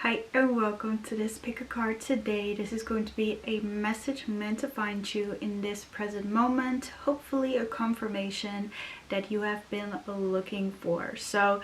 Hi and welcome to this pick a card today. This is going to be a message meant to find you in this present moment, hopefully a confirmation that you have been looking for. So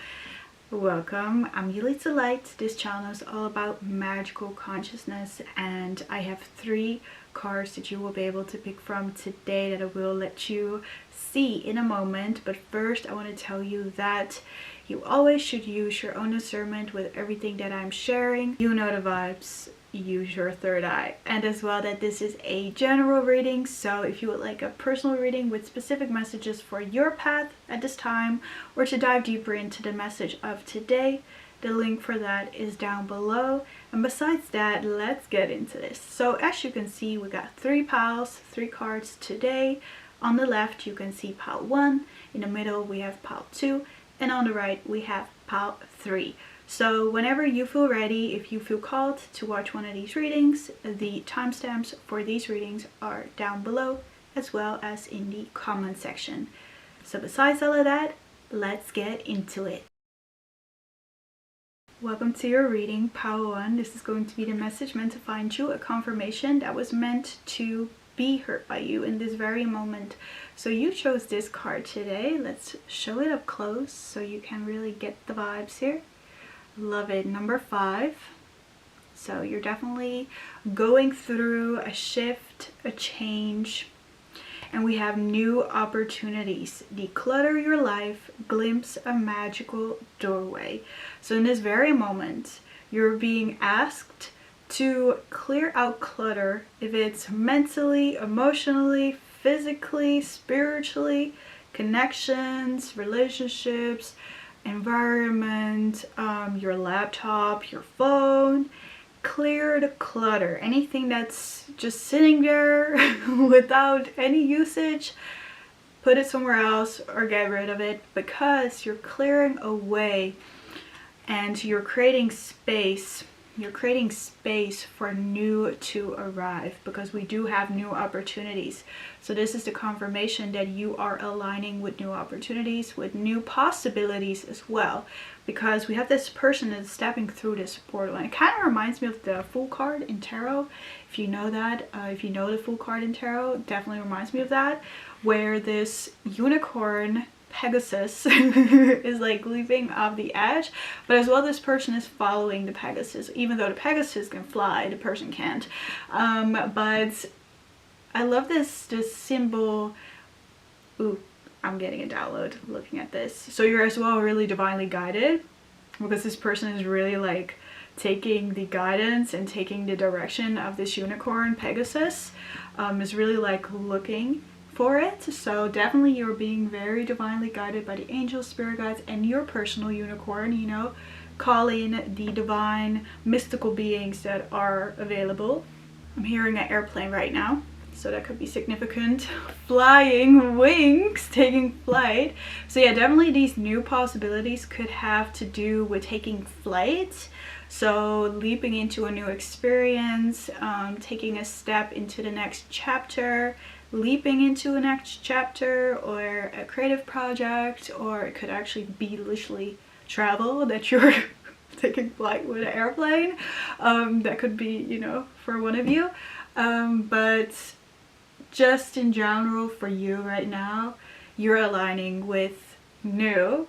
welcome, I'm Yulitza Light. This channel is all about magical consciousness and I have 3 cards that you will be able to pick from today that I will let you see in a moment. But first I want to tell you that you always should use your own discernment with everything that I'm sharing. You know the vibes, use your third eye. And as well that this is a general reading, so if you would like a personal reading with specific messages for your path at this time, or to dive deeper into the message of today, the link for that is down below. And besides that, let's get into this. So as you can see, we got 3 piles, 3 cards today. On the left you can see pile 1, in the middle we have pile 2, and on the right we have pile 3. So whenever you feel ready, if you feel called to watch one of these readings, the timestamps for these readings are down below as well as in the comment section. So besides all of that, let's get into it. Welcome to your reading, pile 1. This is going to be the message meant to find you, a confirmation that was meant to be heard by you in this very moment. So you chose this card today. Let's show it up close so you can really get the vibes here. Love it. Number 5. So you're definitely going through a shift, a change, and we have new opportunities. Declutter your life, glimpse a magical doorway. So in this very moment, you're being asked to clear out clutter, if it's mentally, emotionally, physically, spiritually, connections, relationships, environment, your laptop, your phone. Clear the clutter. Anything that's just sitting there without any usage, put it somewhere else or get rid of it, because you're clearing away and you're creating space. You're creating space for new to arrive, because we do have new opportunities. So this is the confirmation that you are aligning with new opportunities, with new possibilities as well, because we have this person that's stepping through this portal. And it kind of reminds me of the Fool card in tarot. If you know that, if you know the Fool card in tarot, it definitely reminds me of that, where this unicorn Pegasus is like leaping off the edge, but as well this person is following the Pegasus. Even though the Pegasus can fly, the person can't. But I love this symbol. Ooh, I'm getting a download looking at this. So you're as well really divinely guided, because this person is really like taking the guidance and taking the direction of this unicorn Pegasus, is really like looking for it. So definitely you're being very divinely guided by the angels, spirit guides, and your personal unicorn, you know, calling the divine mystical beings that are available. I'm hearing an airplane right now, so that could be significant. Flying wings, taking flight. So yeah, definitely these new possibilities could have to do with taking flight. So leaping into a new experience, taking a step into the next chapter, leaping into a next chapter, or a creative project, or it could actually be literally travel, that you're taking flight with an airplane. That could be, you know, for one of you. But just in general for you right now, you're aligning with new,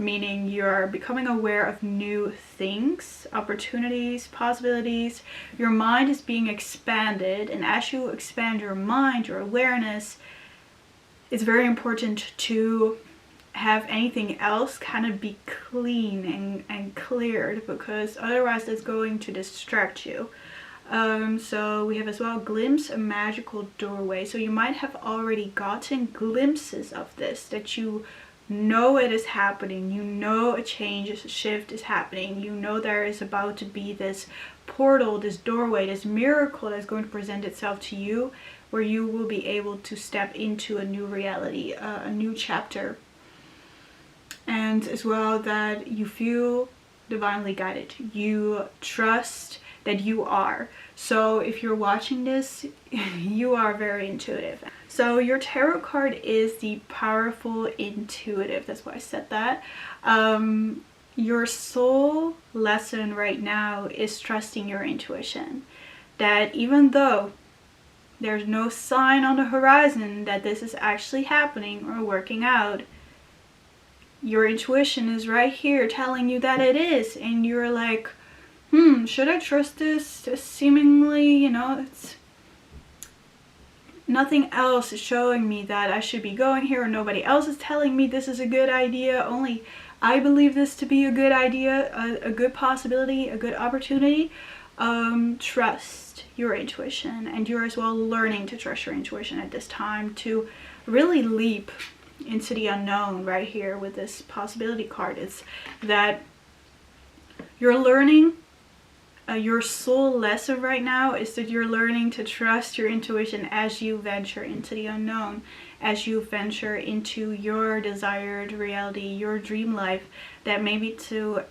meaning you're becoming aware of new things, opportunities, possibilities. Your mind is being expanded, and as you expand your mind, your awareness, it's very important to have anything else kind of be clean and cleared, because otherwise that's going to distract you. So we have as well glimpse a magical doorway. So you might have already gotten glimpses of this, that you know it is happening, you know a change, a shift is happening, you know there is about to be this portal, this doorway, this miracle that's going to present itself to you, where you will be able to step into a new reality, a new chapter. And as well that you feel divinely guided, you trust that you are. So if you're watching this, you are very intuitive. So your tarot card is the powerful intuitive. That's why I said that. your soul lesson right now is trusting your intuition. That even though there's no sign on the horizon that this is actually happening or working out, your intuition is right here telling you that it is. And you're like, should I trust this? Just seemingly, you know, it's nothing else is showing me that I should be going here, or nobody else is telling me this is a good idea. Only I believe this to be a good idea, a good possibility, a good opportunity. Trust your intuition, and you're as well learning to trust your intuition at this time to really leap into the unknown right here with this possibility card. It's that you're learning, your soul lesson right now is that you're learning to trust your intuition as you venture into the unknown, as you venture into your desired reality, your dream life that maybe to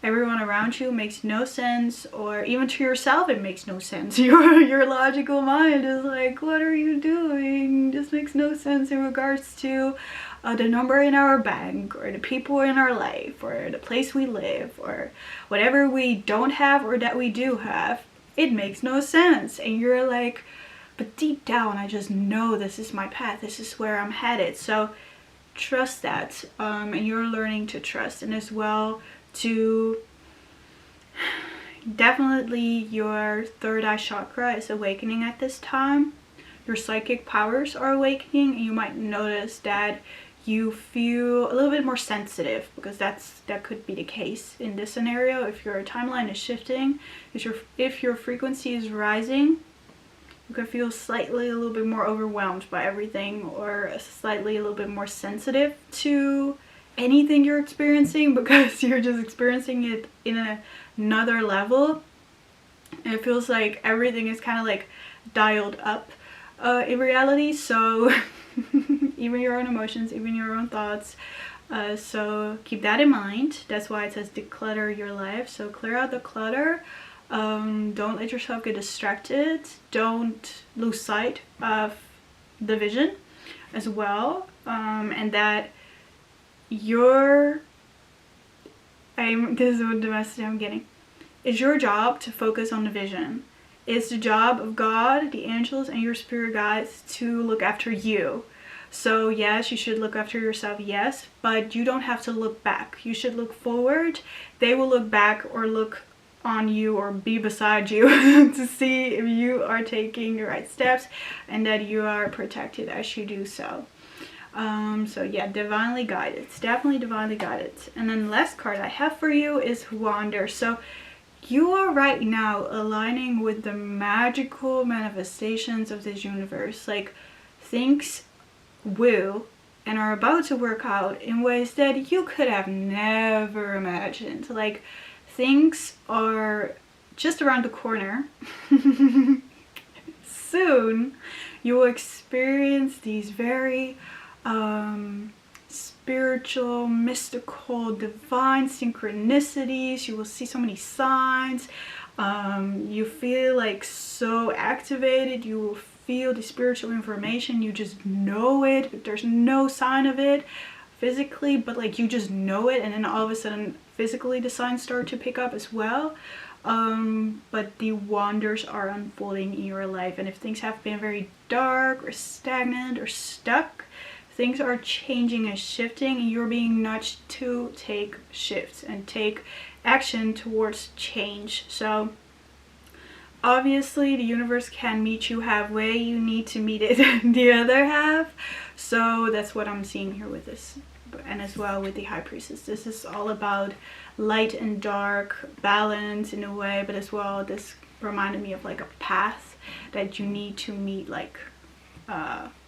everyone around you makes no sense, or even to yourself it makes no sense. Your logical mind is like, what are you doing? This makes no sense in regards to the number in our bank, or the people in our life, or the place we live, or whatever we don't have or that we do have. It makes no sense. And you're like, but deep down I just know this is my path, this is where I'm headed. So trust that, and you're learning to trust. And as well, to definitely your third eye chakra is awakening at this time. Your psychic powers are awakening, and you might notice that you feel a little bit more sensitive, because that could be the case in this scenario. If your timeline is shifting, if your frequency is rising, you can feel slightly a little bit more overwhelmed by everything, or slightly a little bit more sensitive to anything you're experiencing, because you're just experiencing it in another level. And it feels like everything is kind of like dialed up in reality. So even your own emotions, even your own thoughts. So keep that in mind. That's why it says declutter your life. So clear out the clutter. Don't let yourself get distracted. Don't lose sight of the vision as well. And that this is the message I'm getting. It's your job to focus on the vision. It's the job of God, the angels, and your spirit guides to look after you. So yes, you should look after yourself, yes, but you don't have to look back. You should look forward. They will look back or look on you or be beside you to see if you are taking the right steps and that you are protected as you do so. So yeah, divinely guided. It's definitely divinely guided. And then the last card I have for you is Wander. So you are right now aligning with the magical manifestations of this universe. Like, things will and are about to work out in ways that you could have never imagined. Like, things are just around the corner. Soon you will experience these very spiritual, mystical, divine synchronicities. You will see so many signs. You feel like so activated. You will feel the spiritual information. You just know it, but there's no sign of it physically, but like you just know it, and then all of a sudden physically the signs start to pick up as well. But the wonders are unfolding in your life, and if things have been very dark or stagnant or stuck, things are changing and shifting, and you're being nudged to take shifts and take action towards change. So obviously the universe can meet you halfway. You need to meet it the other half. So that's what I'm seeing here with this, and as well with the High Priestess. This is all about light and dark, balance in a way, but as well this reminded me of like a path that you need to meet. Like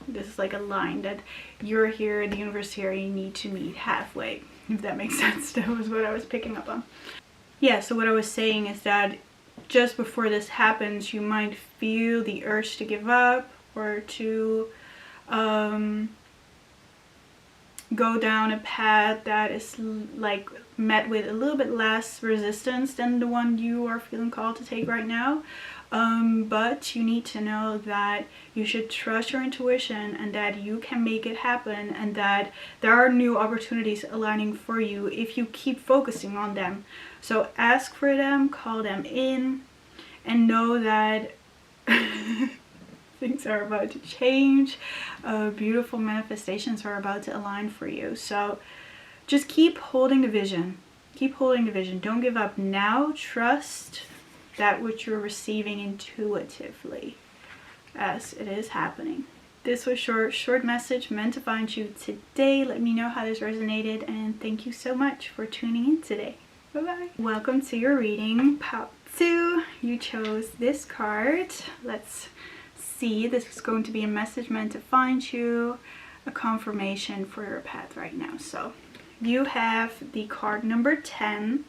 this is like a line that you're here, the universe here, you need to meet halfway, if that makes sense. That was what I was picking up on. Yeah, so what I was saying is that just before this happens, you might feel the urge to give up, or to go down a path that is like met with a little bit less resistance than the one you are feeling called to take right now. But you need to know that you should trust your intuition and that you can make it happen, and that there are new opportunities aligning for you if you keep focusing on them. So ask for them, call them in, and know that things are about to change. Beautiful manifestations are about to align for you. So just keep holding the vision. Keep holding the vision. Don't give up now. Trust that which you're receiving intuitively as it is happening. This was short message meant to find you today. Let me know how this resonated, and thank you so much for tuning in today. Bye-bye. Welcome to your reading, part 2. You chose this card. Let's see. This is going to be a message meant to find you, a confirmation for your path right now. So you have the card number 10,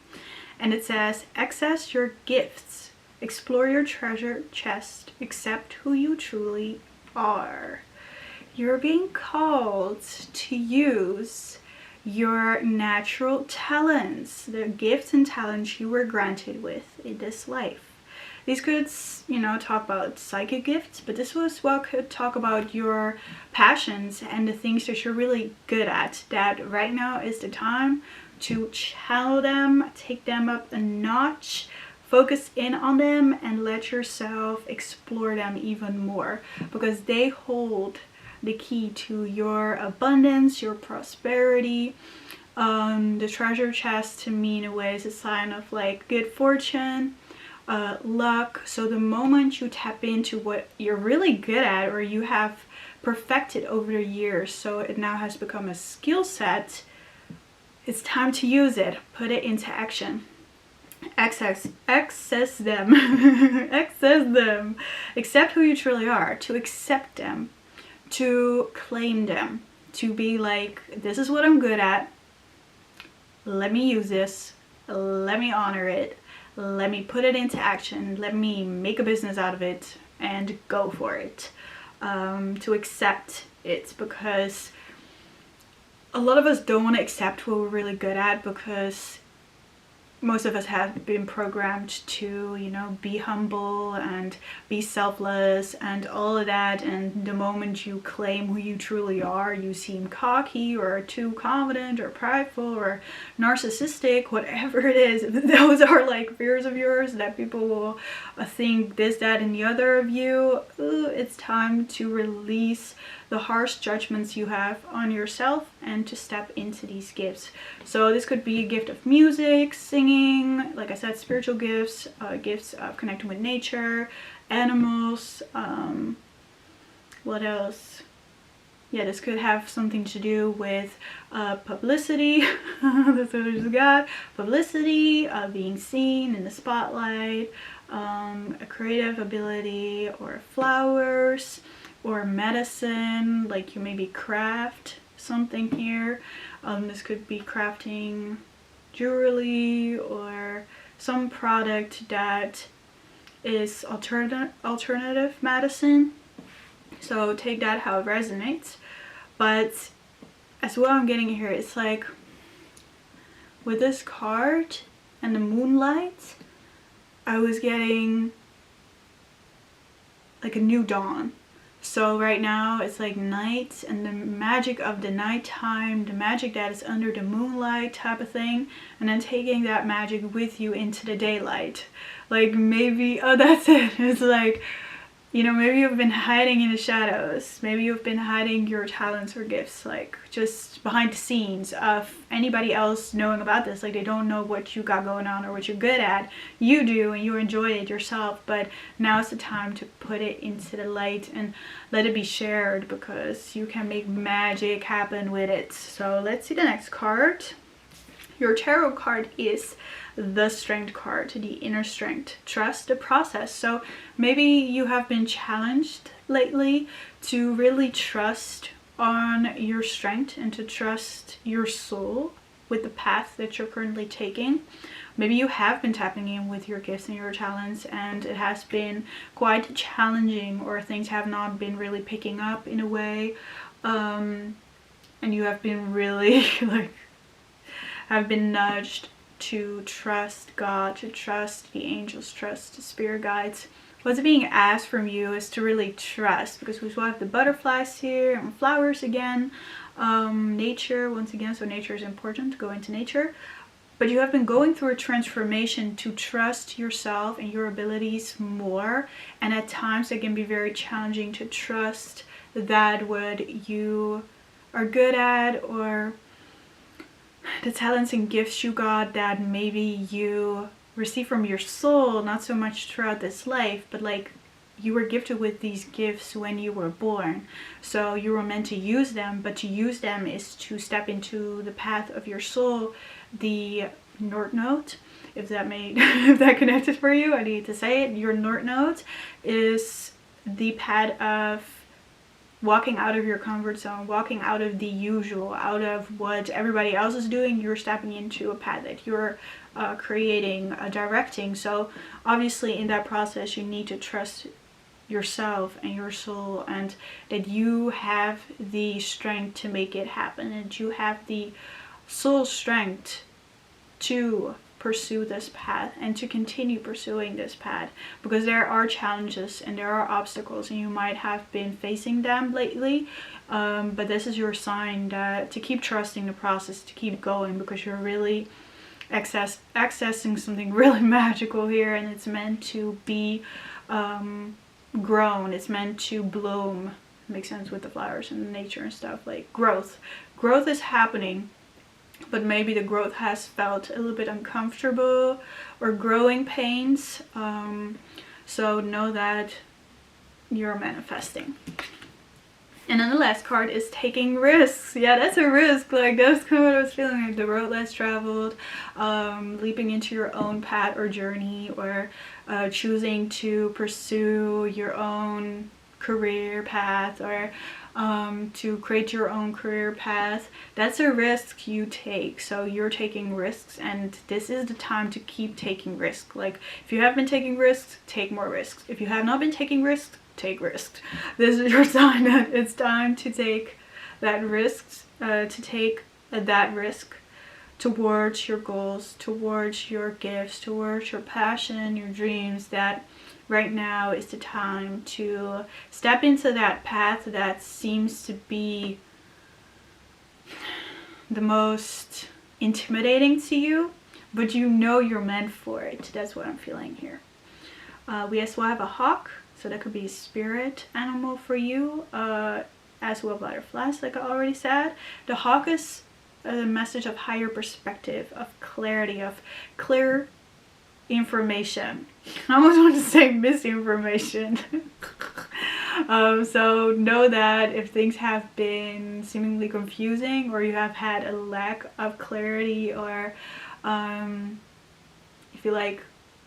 and it says, access your gifts, explore your treasure chest, accept who you truly are. You're being called to use your natural talents, the gifts and talents you were granted with in this life. These could, you know, talk about psychic gifts, but this was well could talk about your passions and the things that you're really good at, that right now is the time to channel them, take them up a notch, focus in on them, and let yourself explore them even more, because they hold the key to your abundance, your prosperity. The treasure chest to me in a way is a sign of like good fortune, luck. So the moment you tap into what you're really good at, or you have perfected over the years, so it now has become a skill set, it's time to use it. Put it into action. Access them. Access them. Accept who you truly are. To accept them. To claim them. To be like, this is what I'm good at. Let me use this. Let me honor it. Let me put it into action. Let me make a business out of it and go for it. To accept it, because a lot of us don't want to accept what we're really good at, because most of us have been programmed to, you know, be humble and be selfless and all of that. And the moment you claim who you truly are, you seem cocky or too confident or prideful or narcissistic, whatever it is. Those are like fears of yours that people will think this, that, and the other of you. It's time to release the harsh judgments you have on yourself and to step into these gifts. So this could be a gift of music, singing, like I said, spiritual gifts, gifts of connecting with nature, animals, what else? Yeah, this could have something to do with publicity. That's what I just got. Publicity, being seen in the spotlight, a creative ability, or flowers, or medicine, like you maybe craft something here. This could be crafting jewelry or some product that is alternative medicine. So take that how it resonates. But as what I'm getting here, it's like with this card and the moonlight, I was getting like a new dawn. So right now it's like night, and the magic of the nighttime, the magic that is under the moonlight type of thing, and then taking that magic with you into the daylight. Like maybe, oh, that's it. It's like, you know, maybe you've been hiding in the shadows. Maybe you've been hiding your talents or gifts, like just behind the scenes of anybody else knowing about this. Like they don't know what you got going on or what you're good at. You do, and you enjoy it yourself. But now is the time to put it into the light and let it be shared, because you can make magic happen with it. So let's see the next card. Your tarot card is the Strength card, the inner strength. Trust the process. So maybe you have been challenged lately to really trust on your strength and to trust your soul with the path that you're currently taking. Maybe you have been tapping in with your gifts and your talents, and it has been quite challenging, or things have not been really picking up in a way. and you have been really like have been nudged to trust God, to trust the angels, trust the spirit guides. What's being asked from you is to really trust, because we still have the butterflies here and flowers again, nature once again, so nature is important, to go into nature. But you have been going through a transformation to trust yourself and your abilities more, and at times it can be very challenging to trust that what you are good at, or the talents and gifts you got that maybe you receive from your soul, not so much throughout this life, but like you were gifted with these gifts when you were born, so you were meant to use them. But to use them is to step into the path of your soul, the North Node, if that made if that connected for you. I need to say it. Your North Node is the path of walking out of your comfort zone, walking out of the usual, out of what everybody else is doing. You're stepping into a path that you're creating, directing. So obviously in that process you need to trust yourself and your soul, and that you have the strength to make it happen, and you have the soul strength to pursue this path and to continue pursuing this path, because there are challenges and there are obstacles, and you might have been facing them lately, but this is your sign that to keep trusting the process, to keep going, because you're really accessing something really magical here, and it's meant to be grown, it's meant to bloom. Makes sense with the flowers and the nature and stuff. Like growth is happening, but maybe the growth has felt a little bit uncomfortable or growing pains, so know that you're manifesting. And then the last card is taking risks. Yeah, that's a risk. Like that's kind of what I was feeling, like the road less traveled, leaping into your own path or journey, or choosing to pursue your own career path, or to create your own career path. That's a risk you take. So you're taking risks, and this is the time to keep taking risks. Like if you have been taking risks, take more risks. If you have not been taking risks, take risks. This is your sign that it's time to take that risk, towards your goals, towards your gifts, towards your passion, your dreams. That right now is the time to step into that path that seems to be the most intimidating to you, but you know you're meant for it. That's what I'm feeling here. We as well have a hawk, so that could be a spirit animal for you, as well butterflies, like I already said. The hawk is a message of higher perspective, of clarity, of clear information. I almost want to say misinformation. So know that if things have been seemingly confusing, or you have had a lack of clarity, or if you like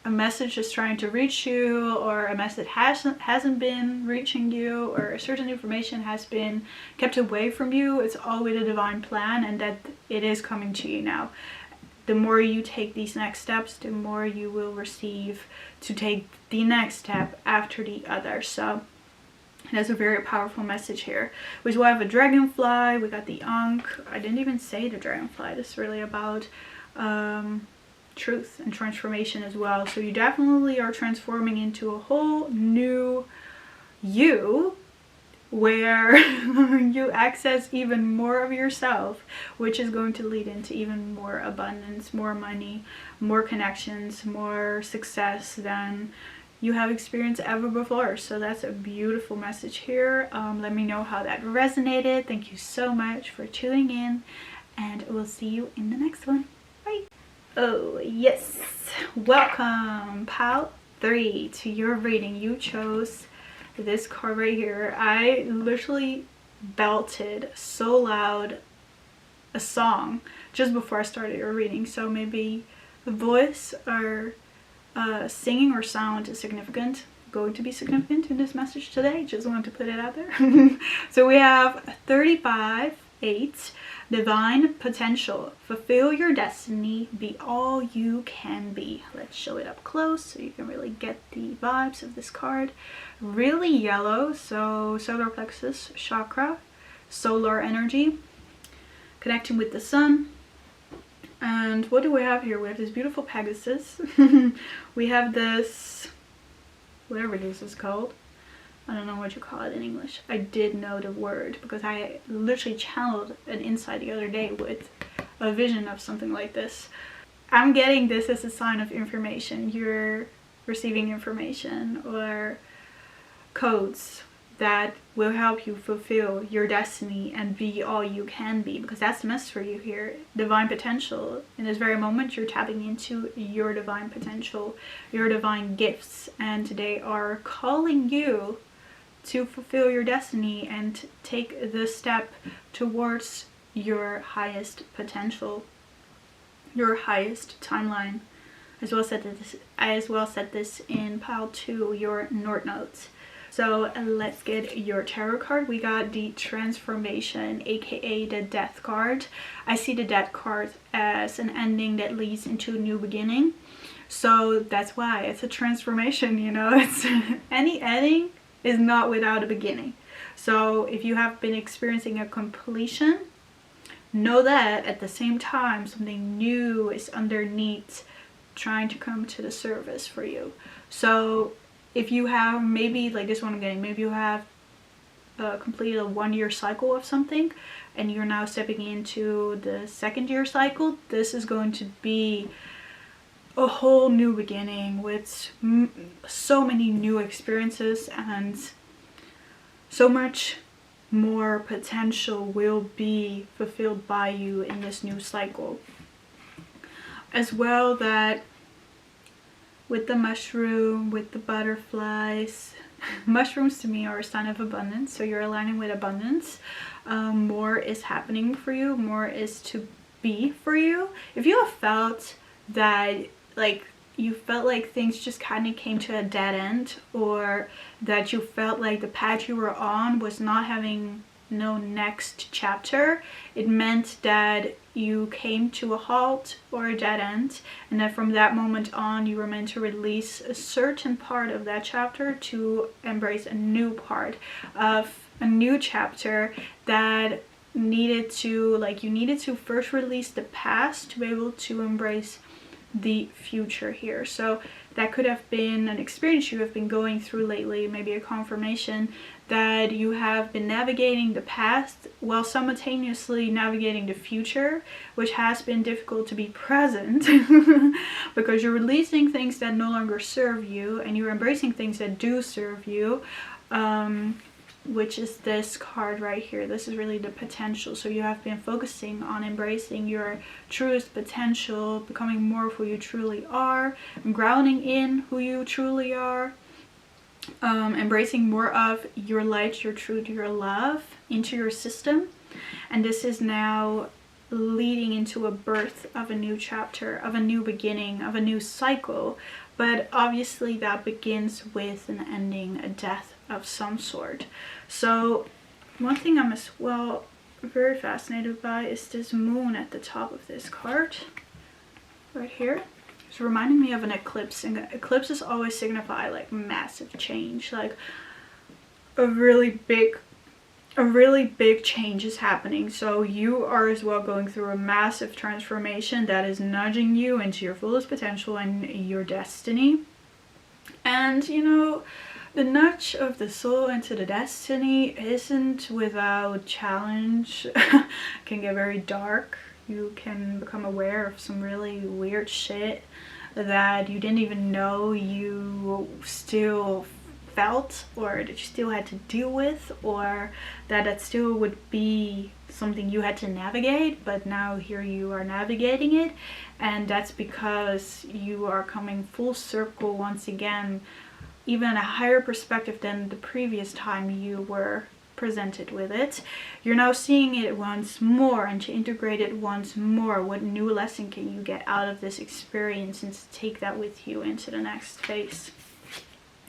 a message is trying to reach you, or a message hasn't been reaching you, or a certain information has been kept away from you, it's all with a divine plan, and that it is coming to you now. The more you take these next steps, the more you will receive to take the next step after the other. So that's a very powerful message here. We will have a dragonfly, we got the Ankh. I didn't even say the dragonfly. This is really about truth and transformation as well. So you definitely are transforming into a whole new you, where you access even more of yourself, which is going to lead into even more abundance, more money, more connections, more success than you have experienced ever before. So that's a beautiful message here. Let me know how that resonated. Thank you so much for tuning in, and we'll see you in the next one. Bye. Oh yes, welcome pile 3 to your reading. You chose this card right here. I literally belted so loud a song just before I started your reading, so maybe the voice or singing or sound is going to be significant in this message today. Just wanted to put it out there. So we have 35:8. Divine potential. Fulfill your destiny. Be all you can be. Let's show it up close so you can really get the vibes of this card. Really yellow, so solar plexus chakra, solar energy. connecting with the sun. And what do we have here? We have this beautiful Pegasus. We have this, whatever this is called. I don't know what you call it in English. I did know the word because I literally channeled an insight the other day with a vision of something like this. I'm getting this as a sign of information. You're receiving information or codes that will help you fulfill your destiny and be all you can be, because that's the message for you here. Divine potential. In this very moment, you're tapping into your divine potential, your divine gifts, and they are calling you to fulfill your destiny and take the step towards your highest potential, your highest timeline. As well said this in pile 2, your North Nodes. So let's get your tarot card. We got the Transformation, aka the Death card. I see the Death card as an ending that leads into a new beginning. So that's why it's a transformation, you know. It's any ending is not without a beginning. So if you have been experiencing a completion, know that at the same time something new is underneath trying to come to the surface for you. So if you have, maybe like this one I'm getting, maybe you have completed a 1-year cycle of something and you're now stepping into the 2nd year cycle, this is going to be a whole new beginning with so many new experiences, and so much more potential will be fulfilled by you in this new cycle. As well, that with the mushroom, with the butterflies, mushrooms to me are a sign of abundance, so you're aligning with abundance. More is happening for you, more is to be for you. If you have felt that like you felt like things just kind of came to a dead end, or that you felt like the path you were on was not having no next chapter, it meant that you came to a halt or a dead end, and that from that moment on you were meant to release a certain part of that chapter to embrace a new part of a new chapter that needed to, like, you needed to first release the past to be able to embrace the future here. So that could have been an experience you have been going through lately, maybe a confirmation that you have been navigating the past while simultaneously navigating the future, which has been difficult to be present because you're releasing things that no longer serve you and you're embracing things that do serve you, which is this card right here. This is really the potential. So you have been focusing on embracing your truest potential, becoming more of who you truly are, grounding in who you truly are, embracing more of your light, your truth, your love into your system. And this is now leading into a birth of a new chapter, of a new beginning, of a new cycle. But obviously that begins with an ending, a death of some sort. So one thing I'm as well very fascinated by is this moon at the top of this card right here. It's reminding me of an eclipse, and eclipses always signify like massive change, like a really big change is happening. So you are as well going through a massive transformation that is nudging you into your fullest potential and your destiny. And you know, the nudge of the soul into the destiny isn't without challenge. It can get very dark. You can become aware of some really weird shit that you didn't even know you still felt, or that you still had to deal with, or that still would be something you had to navigate, but now here you are navigating it. And that's because you are coming full circle once again, even a higher perspective than the previous time you were presented with it. You're now seeing it once more, and to integrate it once more. What new lesson can you get out of this experience and to take that with you into the next phase?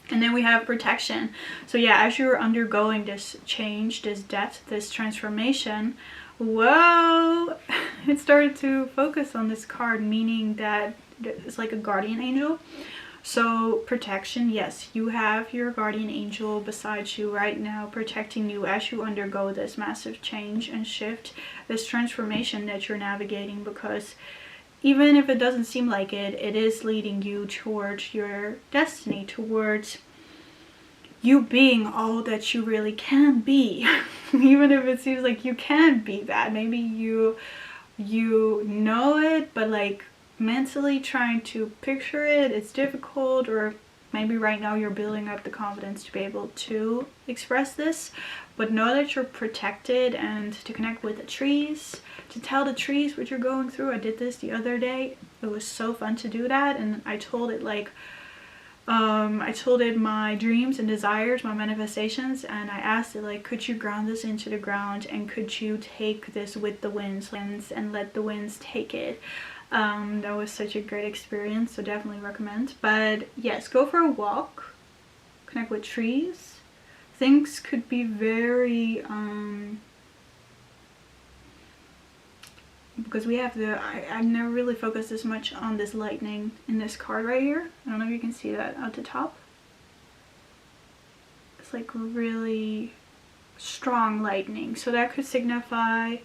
And then we have protection. So yeah, as you're undergoing this change, this death, this transformation, whoa, it started to focus on this card, meaning that it's like a guardian angel. So protection, yes, you have your guardian angel beside you right now, protecting you as you undergo this massive change and shift, this transformation that you're navigating, because even if it doesn't seem like it, it is leading you towards your destiny, towards you being all that you really can be. Even if it seems like you can't be that, maybe you know it, but like mentally trying to picture it, it's difficult, or maybe right now you're building up the confidence to be able to express this. But know that you're protected, and to connect with the trees, to tell the trees what you're going through. I did this the other day. It was so fun to do that, and I told it like I told it my dreams and desires, my manifestations, and I asked it like, could you ground this into the ground, and could you take this with the winds and let the winds take it. That was such a great experience, so definitely recommend. But yes, go for a walk, connect with trees. Things could be very because we have the I never really focused this much on this lightning in this card right here. I don't know if you can see that at the top. It's like really strong lightning, so that could signify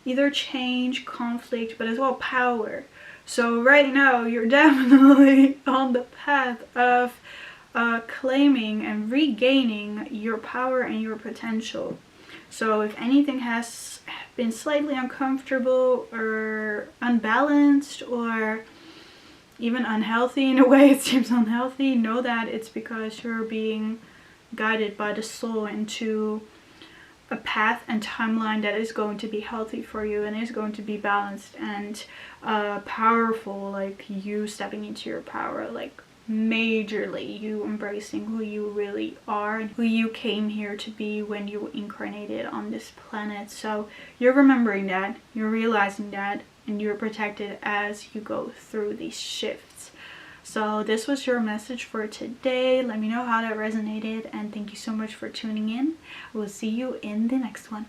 either change, conflict, but as well power. So right now you're definitely on the path of claiming and regaining your power and your potential. So if anything has been slightly uncomfortable or unbalanced or even unhealthy, in a way it seems unhealthy, know that it's because you're being guided by the soul into a path and timeline that is going to be healthy for you and is going to be balanced and powerful, like you stepping into your power, like majorly you embracing who you really are and who you came here to be when you incarnated on this planet. So you're remembering that, you're realizing that, and you're protected as you go through these shifts. So this was your message for today. Let me know how that resonated, and thank you so much for tuning in. We'll see you in the next one.